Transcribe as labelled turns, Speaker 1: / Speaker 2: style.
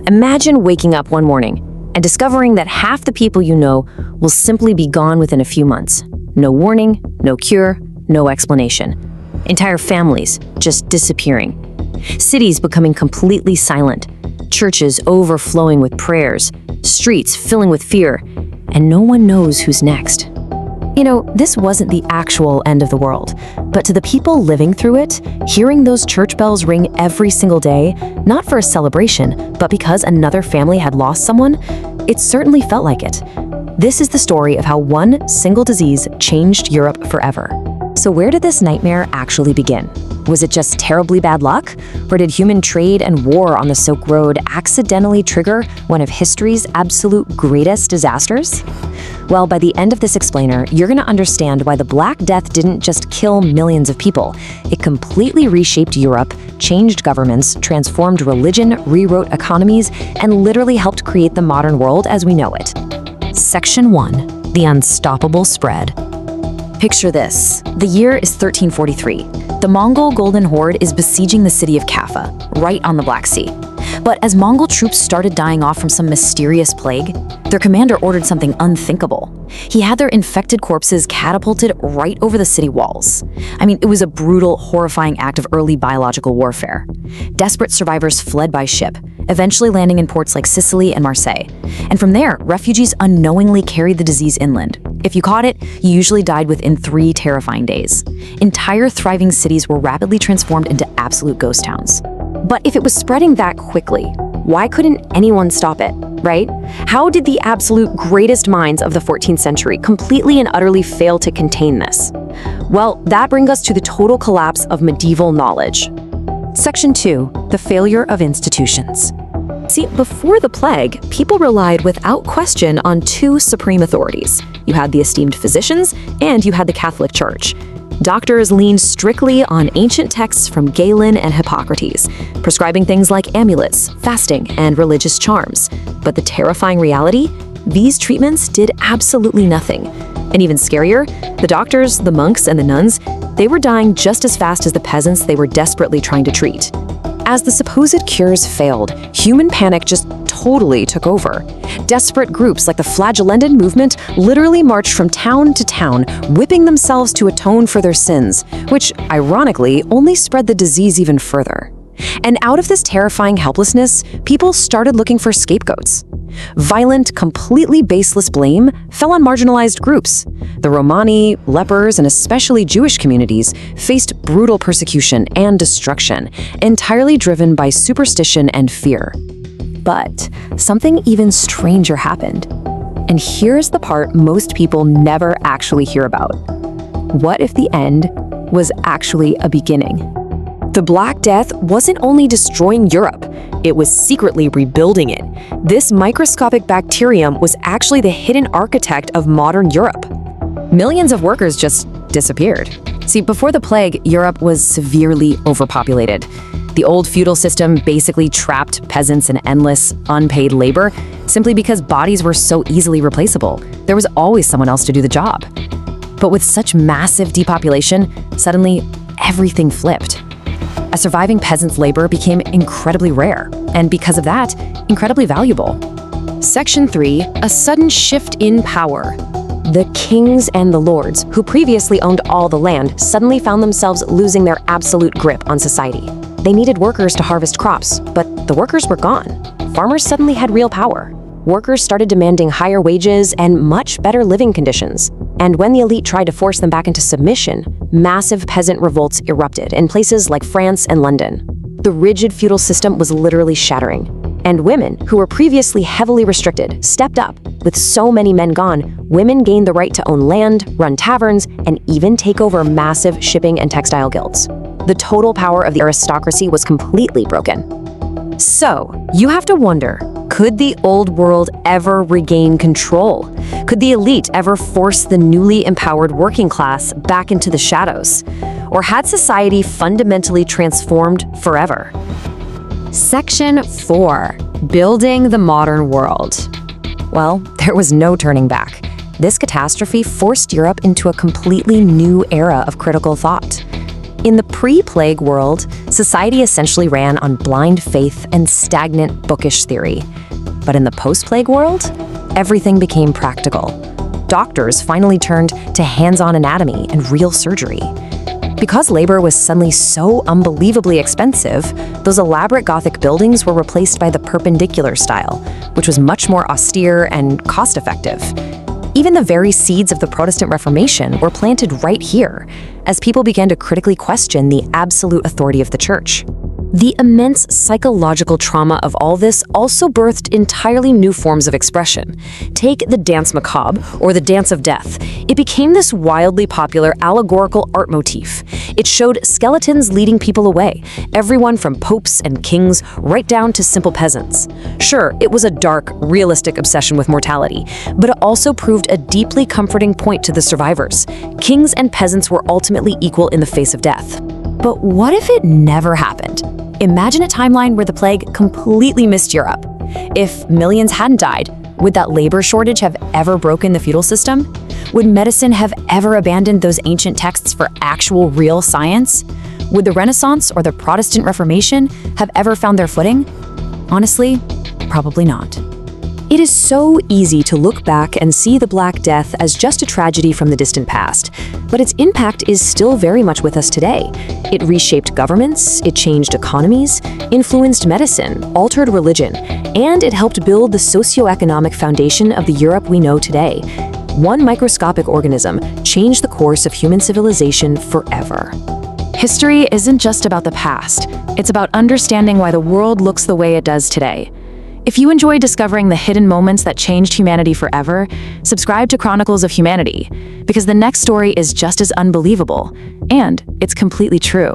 Speaker 1: Imagine waking up one morning and discovering that half the people you know will simply be gone within a few months. No warning, no cure, no explanation. Entire families just disappearing. Cities becoming completely silent. Churches overflowing with prayers. Streets filling with fear. And no one knows who's next. You know, this wasn't the actual end of the world, but to the people living through it, hearing those church bells ring every single day, not for a celebration, but because another family had lost someone, it certainly felt like it. This is the story of how one single disease changed Europe forever. So where did this nightmare actually begin? Was it just terribly bad luck? Or did human trade and war on the Silk Road accidentally trigger one of history's absolute greatest disasters? Well, by the end of this explainer, you're going to understand why the Black Death didn't just kill millions of people. It completely reshaped Europe, changed governments, transformed religion, rewrote economies, and literally helped create the modern world as we know it. Section 1. The Unstoppable Spread. Picture this. The year is 1343. The Mongol Golden Horde is besieging the city of Kaffa, right on the Black Sea. But as Mongol troops started dying off from some mysterious plague, their commander ordered something unthinkable. He had their infected corpses catapulted right over the city walls. I mean, it was a brutal, horrifying act of early biological warfare. Desperate survivors fled by ship, eventually landing in ports like Sicily and Marseille. And from there, refugees unknowingly carried the disease inland. If you caught it, you usually died within 3 terrifying days. Entire thriving cities were rapidly transformed into absolute ghost towns. But if it was spreading that quickly, why couldn't anyone stop it, right? How did the absolute greatest minds of the 14th century completely and utterly fail to contain this? Well, that brings us to the total collapse of medieval knowledge. Section 2. The failure of institutions. See, before the plague, people relied without question on 2 supreme authorities. You had the esteemed physicians, and you had the Catholic Church. Doctors leaned strictly on ancient texts from Galen and Hippocrates, prescribing things like amulets, fasting, and religious charms. But the terrifying reality? These treatments did absolutely nothing. And even scarier, the doctors, the monks, and the nuns, they were dying just as fast as the peasants they were desperately trying to treat. As the supposed cures failed, human panic just totally took over. Desperate groups like the Flagellanted movement literally marched from town to town, whipping themselves to atone for their sins, which, ironically, only spread the disease even further. And out of this terrifying helplessness, people started looking for scapegoats. Violent, completely baseless blame fell on marginalized groups. The Romani, lepers, and especially Jewish communities faced brutal persecution and destruction, entirely driven by superstition and fear. But something even stranger happened. And here's the part most people never actually hear about. What if the end was actually a beginning? The Black Death wasn't only destroying Europe, it was secretly rebuilding it. This microscopic bacterium was actually the hidden architect of modern Europe. Millions of workers just disappeared. See, before the plague, Europe was severely overpopulated. The old feudal system basically trapped peasants in endless, unpaid labor simply because bodies were so easily replaceable. There was always someone else to do the job. But with such massive depopulation, suddenly everything flipped. A surviving peasant's labor became incredibly rare, and because of that, incredibly valuable. Section 3. A sudden shift in power. The kings and the lords, who previously owned all the land, suddenly found themselves losing their absolute grip on society. They needed workers to harvest crops, but the workers were gone. Farmers suddenly had real power. Workers started demanding higher wages and much better living conditions. And when the elite tried to force them back into submission, massive peasant revolts erupted in places like France and London. The rigid feudal system was literally shattering. And women, who were previously heavily restricted, stepped up. With so many men gone, women gained the right to own land, run taverns, and even take over massive shipping and textile guilds. The total power of the aristocracy was completely broken. So, you have to wonder, could the old world ever regain control? Could the elite ever force the newly empowered working class back into the shadows? Or had society fundamentally transformed forever? Section 4. Building the Modern World. Well, there was no turning back. This catastrophe forced Europe into a completely new era of critical thought. In the pre-plague world, society essentially ran on blind faith and stagnant bookish theory. But in the post-plague world, everything became practical. Doctors finally turned to hands-on anatomy and real surgery. Because labor was suddenly so unbelievably expensive, those elaborate Gothic buildings were replaced by the perpendicular style, which was much more austere and cost-effective. Even the very seeds of the Protestant Reformation were planted right here, as people began to critically question the absolute authority of the Church. The immense psychological trauma of all this also birthed entirely new forms of expression. Take the dance macabre, or the dance of death. It became this wildly popular allegorical art motif. It showed skeletons leading people away, everyone from popes and kings right down to simple peasants. Sure, it was a dark, realistic obsession with mortality, but it also proved a deeply comforting point to the survivors. Kings and peasants were ultimately equal in the face of death. But what if it never happened? Imagine a timeline where the plague completely missed Europe. If millions hadn't died, would that labor shortage have ever broken the feudal system? Would medicine have ever abandoned those ancient texts for actual real science? Would the Renaissance or the Protestant Reformation have ever found their footing? Honestly, probably not. It is so easy to look back and see the Black Death as just a tragedy from the distant past, but its impact is still very much with us today. It reshaped governments, it changed economies, influenced medicine, altered religion, and it helped build the socioeconomic foundation of the Europe we know today. One microscopic organism changed the course of human civilization forever. History isn't just about the past, it's about understanding why the world looks the way it does today. If you enjoy discovering the hidden moments that changed humanity forever, subscribe to Chronicles of Humanity, because the next story is just as unbelievable, and it's completely true.